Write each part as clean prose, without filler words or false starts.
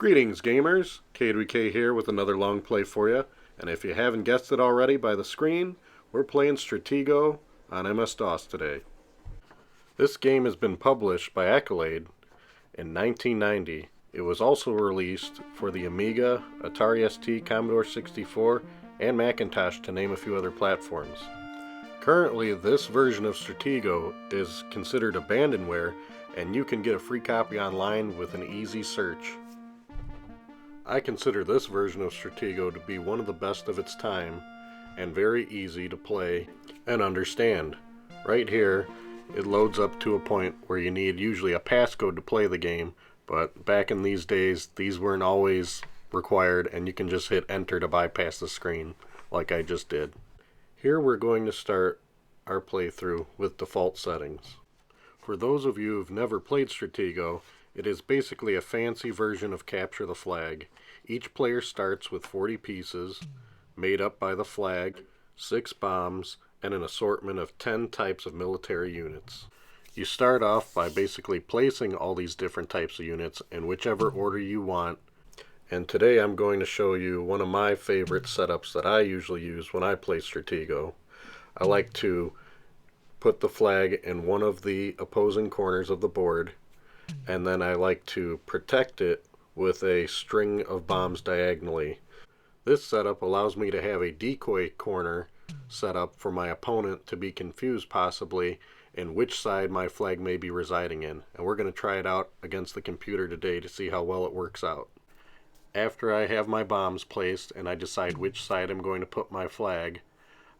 Greetings, gamers. KWK here with another long play for you. And if you haven't guessed it already by the screen, we're playing Stratego on MS-DOS today. This game has been published by Accolade in 1990. It was also released for the Amiga, Atari ST, Commodore 64, and Macintosh, to name a few other platforms. Currently, this version of Stratego is considered abandonware, and you can get a free copy online with an easy search. I consider this version of Stratego to be one of the best of its time and very easy to play and understand. Right here, it loads up to a point where you need usually a passcode to play the game, but back in these days, these weren't always required, and you can just hit enter to bypass the screen like I just did. Here we're going to start our playthrough with default settings. For those of you who've never played Stratego, it is basically a fancy version of Capture the Flag. Each player starts with 40 pieces, made up by the flag, 6 bombs, and an assortment of 10 types of military units. You start off by basically placing all these different types of units in whichever order you want. And today I'm going to show you one of my favorite setups that I usually use when I play Stratego. I like to put the flag in one of the opposing corners of the board, and then I like to protect it with a string of bombs diagonally. This setup allows me to have a decoy corner set up for my opponent to be confused possibly in which side my flag may be residing in. And we're going to try it out against the computer today to see how well it works out. After I have my bombs placed and I decide which side I'm going to put my flag,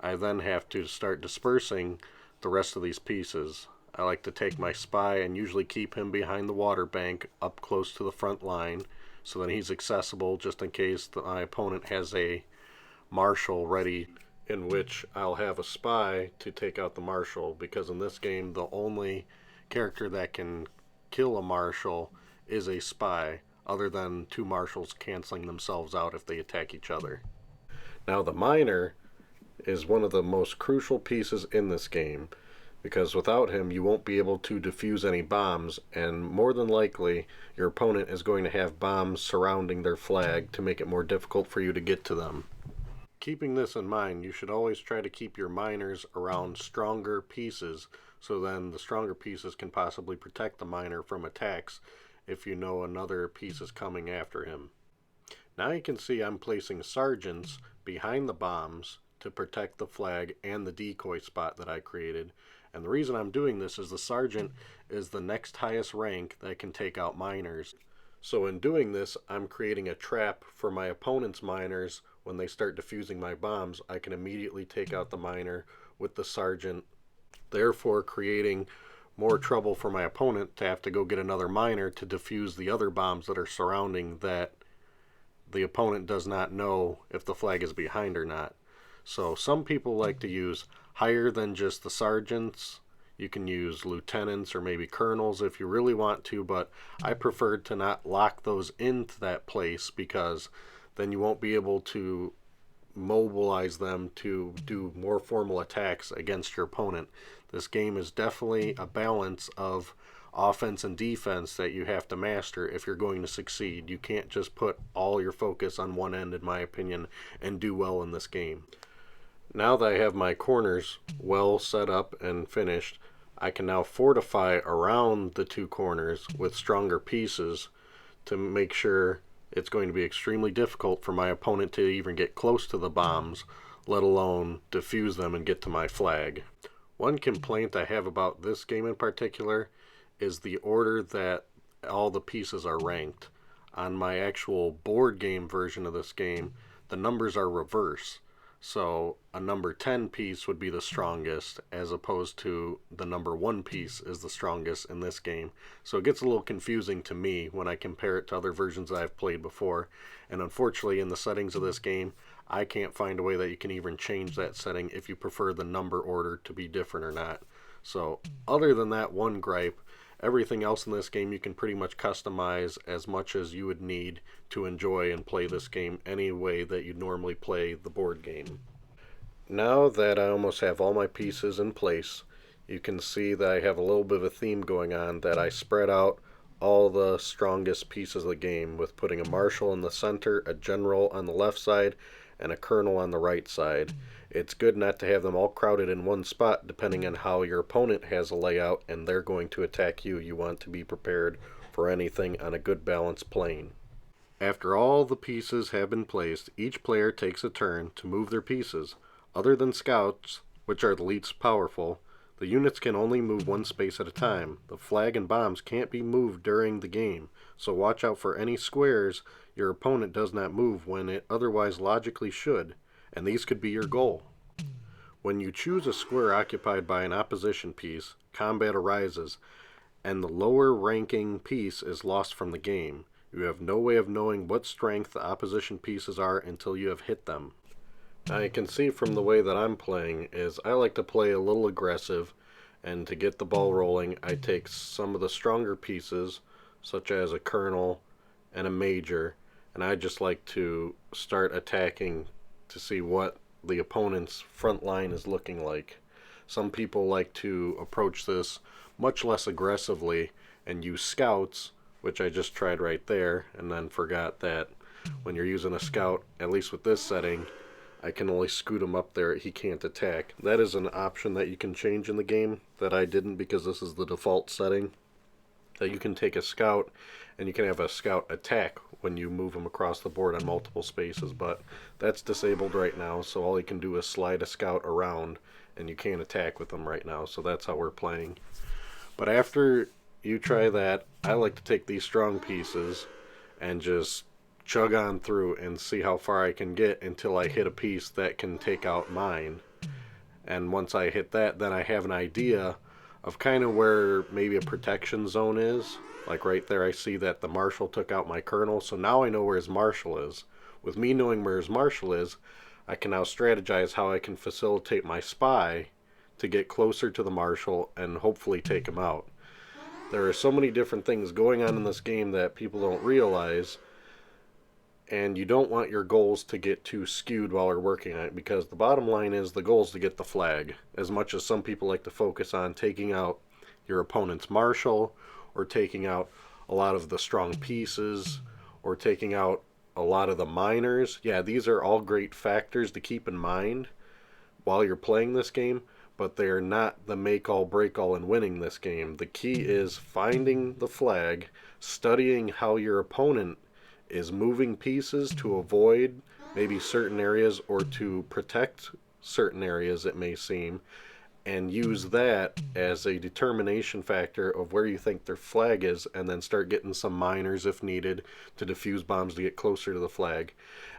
I then have to start dispersing the rest of these pieces. I like to take my spy and usually keep him behind the water bank up close to the front line so that he's accessible just in case my opponent has a marshal ready, in which I'll have a spy to take out the marshal, because in this game the only character that can kill a marshal is a spy, other than 2 marshals canceling themselves out if they attack each other. Now the miner is one of the most crucial pieces in this game, because without him you won't be able to defuse any bombs, and more than likely your opponent is going to have bombs surrounding their flag to make it more difficult for you to get to them. Keeping this in mind, you should always try to keep your miners around stronger pieces, so then the stronger pieces can possibly protect the miner from attacks if you know another piece is coming after him. Now you can see I'm placing sergeants behind the bombs to protect the flag and the decoy spot that I created. And the reason I'm doing this is the sergeant is the next highest rank that can take out miners. So in doing this, I'm creating a trap for my opponent's miners. When they start defusing my bombs, I can immediately take out the miner with the sergeant, therefore creating more trouble for my opponent to have to go get another miner to defuse the other bombs that are surrounding that the opponent does not know if the flag is behind or not. So some people like to use higher than just the sergeants. You can use lieutenants or maybe colonels if you really want to, but I prefer to not lock those into that place, because then you won't be able to mobilize them to do more formal attacks against your opponent. This game is definitely a balance of offense and defense that you have to master if you're going to succeed. You can't just put all your focus on one end, in my opinion, and do well in this game. Now that I have my corners well set up and finished, I can now fortify around the 2 corners with stronger pieces to make sure it's going to be extremely difficult for my opponent to even get close to the bombs, let alone defuse them and get to my flag. One complaint I have about this game in particular is the order that all the pieces are ranked. On my actual board game version of this game, the numbers are reverse. So a number 10 piece would be the strongest, as opposed to the number 1 piece is the strongest in this game. So it gets a little confusing to me when I compare it to other versions that I've played before. And unfortunately, in the settings of this game, I can't find a way that you can even change that setting if you prefer the number order to be different or not. So other than that one gripe, everything else in this game you can pretty much customize as much as you would need to enjoy and play this game any way that you'd normally play the board game. Now that I almost have all my pieces in place, you can see that I have a little bit of a theme going on, that I spread out all the strongest pieces of the game with putting a marshal in the center, a general on the left side, and a colonel on the right side. It's good not to have them all crowded in one spot depending on how your opponent has a layout and they're going to attack you. You want to be prepared for anything on a good balanced plane. After all the pieces have been placed, each player takes a turn to move their pieces. Other than scouts, which are the least powerful, the units can only move one space at a time. The flag and bombs can't be moved during the game, so watch out for any squares your opponent does not move when it otherwise logically should, and these could be your goal. When you choose a square occupied by an opposition piece, combat arises, and the lower ranking piece is lost from the game. You have no way of knowing what strength the opposition pieces are until you have hit them. Now you can see from the way that I'm playing is I like to play a little aggressive, and to get the ball rolling I take some of the stronger pieces such as a colonel and a major, and I just like to start attacking to see what the opponent's front line is looking like. Some people like to approach this much less aggressively and use scouts, which I just tried right there and then forgot that when you're using a scout, at least with this setting, I can only scoot him up there. He can't attack. That is an option that you can change in the game that I didn't because this is the default setting. That you can take a scout and you can have a scout attack when you move him across the board on multiple spaces, but that's disabled right now, so all you can do is slide a scout around and you can't attack with them right now, so that's how we're playing. But after you try that, I like to take these strong pieces and just chug on through and see how far I can get until I hit a piece that can take out mine. And once I hit that, then I have an idea of kind of where maybe a protection zone is. Like right there I see that the marshal took out my colonel, so now I know where his marshal is. With me knowing where his marshal is, I can now strategize how I can facilitate my spy to get closer to the marshal and hopefully take him out. There are so many different things going on in this game that people don't realize, and you don't want your goals to get too skewed while you're working on it, because the bottom line is the goal is to get the flag. As much as some people like to focus on taking out your opponent's marshal, or taking out a lot of the strong pieces, or taking out a lot of the miners, yeah, these are all great factors to keep in mind while you're playing this game, but they are not the make-all, break-all in winning this game. The key is finding the flag, studying how your opponent is moving pieces to avoid maybe certain areas or to protect certain areas, it may seem, and use that as a determination factor of where you think their flag is, and then start getting some miners if needed to defuse bombs to get closer to the flag.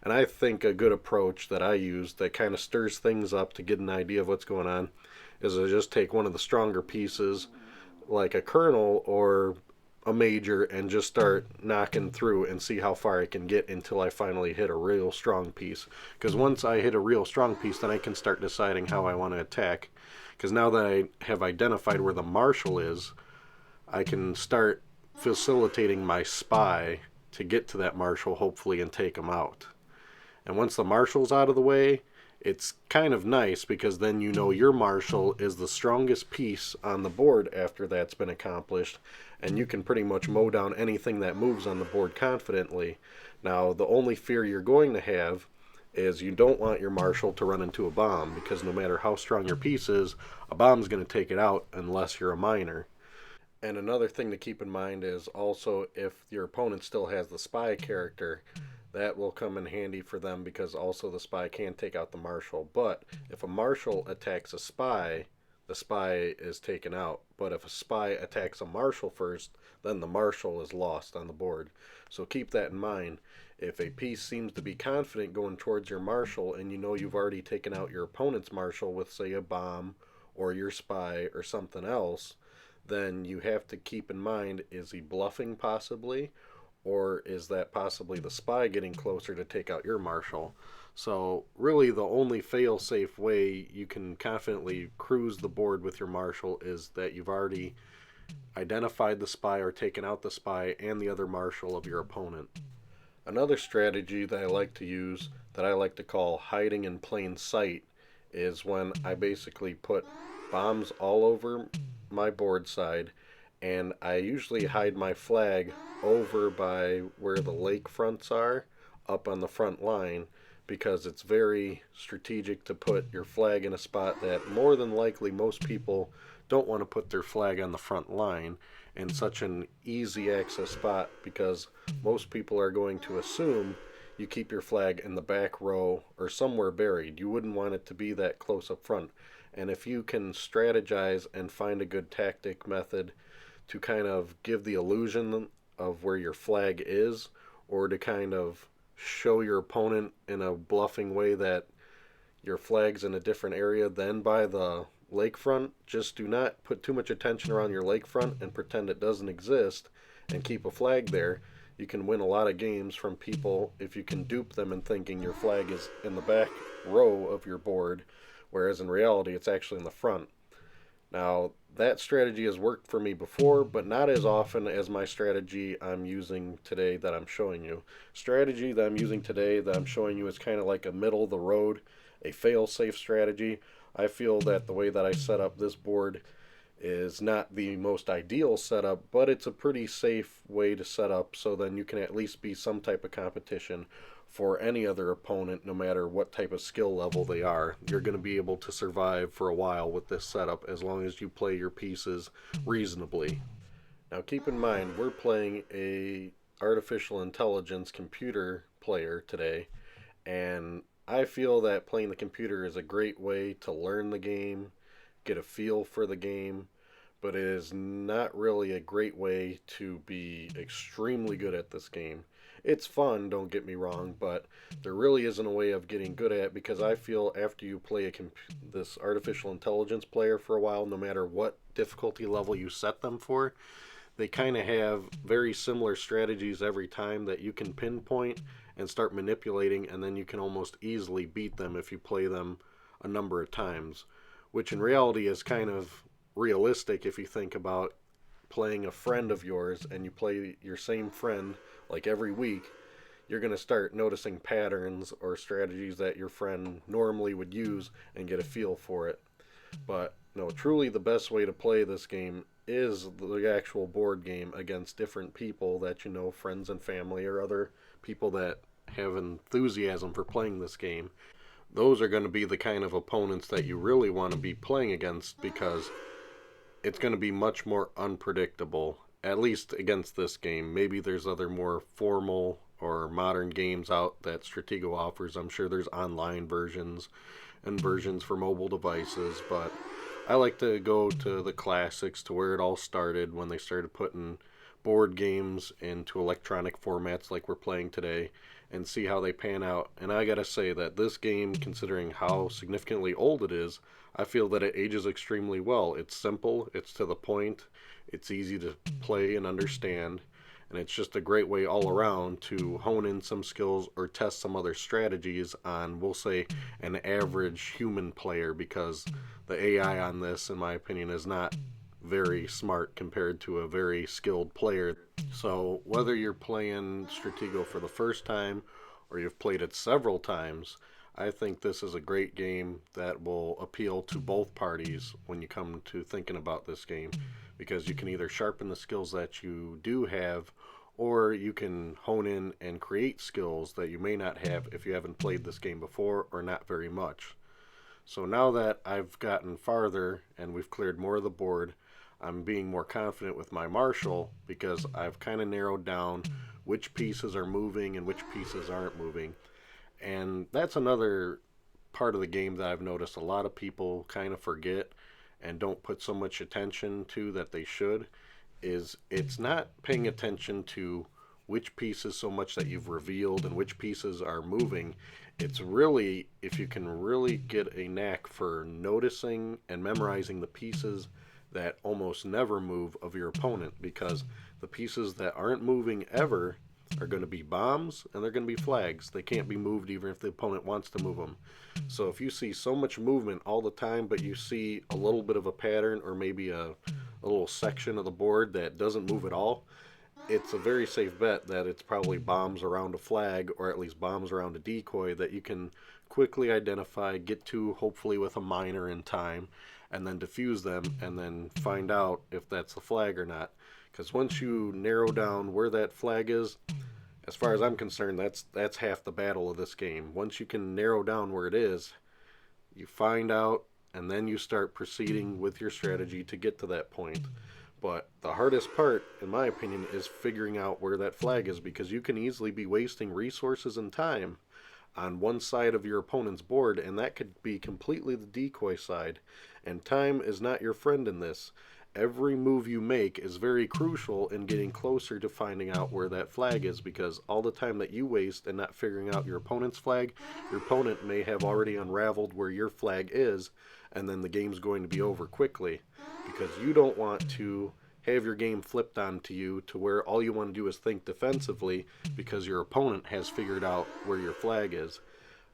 And I think a good approach that I use that kind of stirs things up to get an idea of what's going on is to just take one of the stronger pieces like a colonel or a major and just start knocking through and see how far I can get until I finally hit a real strong piece. Because once I hit a real strong piece, then I can start deciding how I want to attack. Because now that I have identified where the marshal is, I can start facilitating my spy to get to that marshal, hopefully, and take him out. And once the marshal's out of the way, it's kind of nice because then you know your marshal is the strongest piece on the board after that's been accomplished, and you can pretty much mow down anything that moves on the board confidently. Now, the only fear you're going to have is you don't want your marshal to run into a bomb, because no matter how strong your piece is, a bomb's going to take it out unless you're a miner. And another thing to keep in mind is also if your opponent still has the spy character, that will come in handy for them because also the spy can take out the marshal. But if a marshal attacks a spy, the spy is taken out. But if a spy attacks a marshal first, then the marshal is lost on the board. So keep that in mind. If a piece seems to be confident going towards your marshal and you know you've already taken out your opponent's marshal with, say, a bomb or your spy or something else, then you have to keep in mind, is he bluffing possibly? Or is that possibly the spy getting closer to take out your marshal? So really the only fail-safe way you can confidently cruise the board with your marshal is that you've already identified the spy or taken out the spy and the other marshal of your opponent. Another strategy that I like to use, that I like to call hiding in plain sight, is when I basically put bombs all over my board side and I usually hide my flag over by where the lake fronts are, up on the front line, because it's very strategic to put your flag in a spot that more than likely most people don't want to put their flag on the front line in such an easy access spot, because most people are going to assume you keep your flag in the back row or somewhere buried. You wouldn't want it to be that close up front. And if you can strategize and find a good tactic method to kind of give the illusion of where your flag is, or to kind of show your opponent in a bluffing way that your flag's in a different area than by the lakefront, just do not put too much attention around your lakefront and pretend it doesn't exist and keep a flag there. You can win a lot of games from people if you can dupe them in thinking your flag is in the back row of your board, whereas in reality it's actually in the front. Now, that strategy has worked for me before, but not as often as my strategy I'm using today that I'm showing you. Strategy that I'm using today that I'm showing you is kind of like a middle of the road, a fail-safe strategy. I feel that the way that I set up this board is not the most ideal setup, but it's a pretty safe way to set up, so then you can at least be some type of competition for any other opponent, no matter what type of skill level they are. You're going to be able to survive for a while with this setup as long as you play your pieces reasonably. Now keep in mind, we're playing a artificial intelligence computer player today, and I feel that playing the computer is a great way to learn the game, get a feel for the game, but it is not really a great way to be extremely good at this game. It's fun, don't get me wrong, but there really isn't a way of getting good at it, because I feel after you play this artificial intelligence player for a while, no matter what difficulty level you set them for, they kind of have very similar strategies every time that you can pinpoint and start manipulating, and then you can almost easily beat them if you play them a number of times, which in reality is kind of realistic if you think about playing a friend of yours and you play your same friend like every week. You're going to start noticing patterns or strategies that your friend normally would use and get a feel for it. But no, truly the best way to play this game is the actual board game against different people that you know, friends and family or other people that have enthusiasm for playing this game. Those are going to be the kind of opponents that you really want to be playing against, because it's going to be much more unpredictable, at least against this game. Maybe there's other more formal or modern games out that Stratego offers. I'm sure there's online versions and versions for mobile devices, but I like to go to the classics, to where it all started, when they started putting board games into electronic formats like we're playing today, and see how they pan out. And I gotta say that this game, considering how significantly old it is, I feel that it ages extremely well. It's simple, it's to the point, it's easy to play and understand, and it's just a great way all around to hone in some skills or test some other strategies on, we'll say, an average human player, because the AI on this, in my opinion, is not very smart compared to a very skilled player. So whether you're playing Stratego for the first time or you've played it several times, I think this is a great game that will appeal to both parties when you come to thinking about this game, because you can either sharpen the skills that you do have, or you can hone in and create skills that you may not have if you haven't played this game before or not very much. So now that I've gotten farther and we've cleared more of the board, I'm being more confident with my marshal, because I've kind of narrowed down which pieces are moving and which pieces aren't moving. And that's another part of the game that I've noticed a lot of people kind of forget and don't put so much attention to that they should, is it's not paying attention to which pieces so much that you've revealed and which pieces are moving. It's really, if you can really get a knack for noticing and memorizing the pieces that almost never move of your opponent, because the pieces that aren't moving ever are going to be bombs and they're going to be flags. They can't be moved even if the opponent wants to move them. So if you see so much movement all the time, but you see a little bit of a pattern or maybe a little section of the board that doesn't move at all, it's a very safe bet that it's probably bombs around a flag, or at least bombs around a decoy that you can quickly identify, get to hopefully with a miner in time, and then defuse them and then find out if that's the flag or not. Because once you narrow down where that flag is, as far as I'm concerned, that's half the battle of this game. Once you can narrow down where it is, you find out, and then you start proceeding with your strategy to get to that point. But the hardest part, in my opinion, is figuring out where that flag is, because you can easily be wasting resources and time on one side of your opponent's board, and that could be completely the decoy side. And time is not your friend in this. Every move you make is very crucial in getting closer to finding out where that flag is, because all the time that you waste and not figuring out your opponent's flag, your opponent may have already unraveled where your flag is, and then the game's going to be over quickly, because you don't want to have your game flipped onto you to where all you want to do is think defensively because your opponent has figured out where your flag is.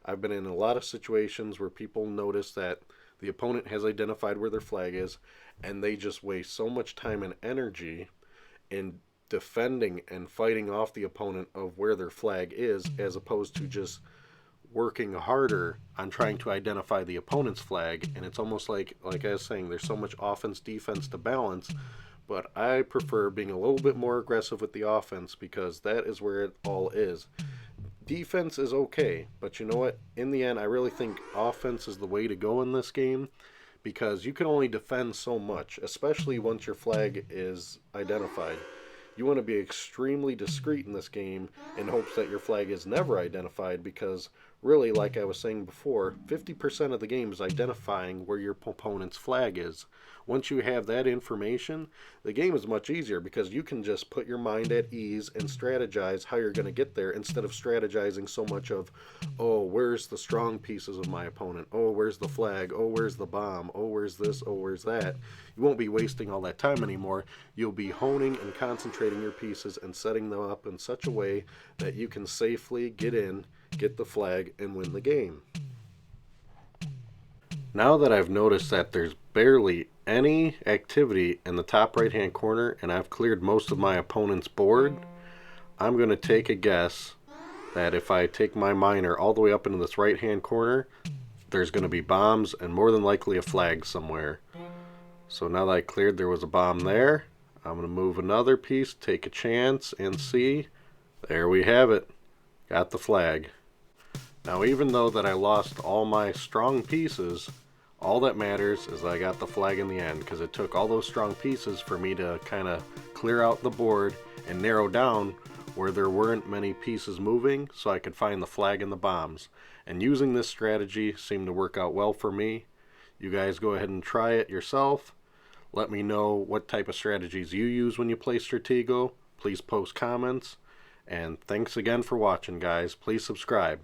I've been in a lot of situations where people notice that the opponent has identified where their flag is, and they just waste so much time and energy in defending and fighting off the opponent of where their flag is, as opposed to just working harder on trying to identify the opponent's flag. And it's almost like I was saying, there's so much offense defense to balance, but I prefer being a little bit more aggressive with the offense, because that is where it all is. Defense is okay, but you know what? In the end, I really think offense is the way to go in this game, because you can only defend so much, especially once your flag is identified. You want to be extremely discreet in this game in hopes that your flag is never identified, because really, like I was saying before, 50% of the game is identifying where your opponent's flag is. Once you have that information, the game is much easier, because you can just put your mind at ease and strategize how you're going to get there, instead of strategizing so much of, oh, where's the strong pieces of my opponent? Oh, where's the flag? Oh, where's the bomb? Oh, where's this? Oh, where's that? You won't be wasting all that time anymore. You'll be honing and concentrating your pieces and setting them up in such a way that you can safely get in, get the flag, and win the game. Now that I've noticed that there's barely any activity in the top right hand corner, and I've cleared most of my opponent's board, I'm going to take a guess that if I take my miner all the way up into this right hand corner, there's going to be bombs and more than likely a flag somewhere. So now that I cleared there was a bomb there, I'm going to move another piece, take a chance, and see. There we have it. Got the flag. Now, even though that I lost all my strong pieces, all that matters is I got the flag in the end, because it took all those strong pieces for me to kind of clear out the board and narrow down where there weren't many pieces moving, so I could find the flag and the bombs. And using this strategy seemed to work out well for me. You guys go ahead and try it yourself. Let me know what type of strategies you use when you play Stratego. Please post comments. And thanks again for watching, guys. Please subscribe.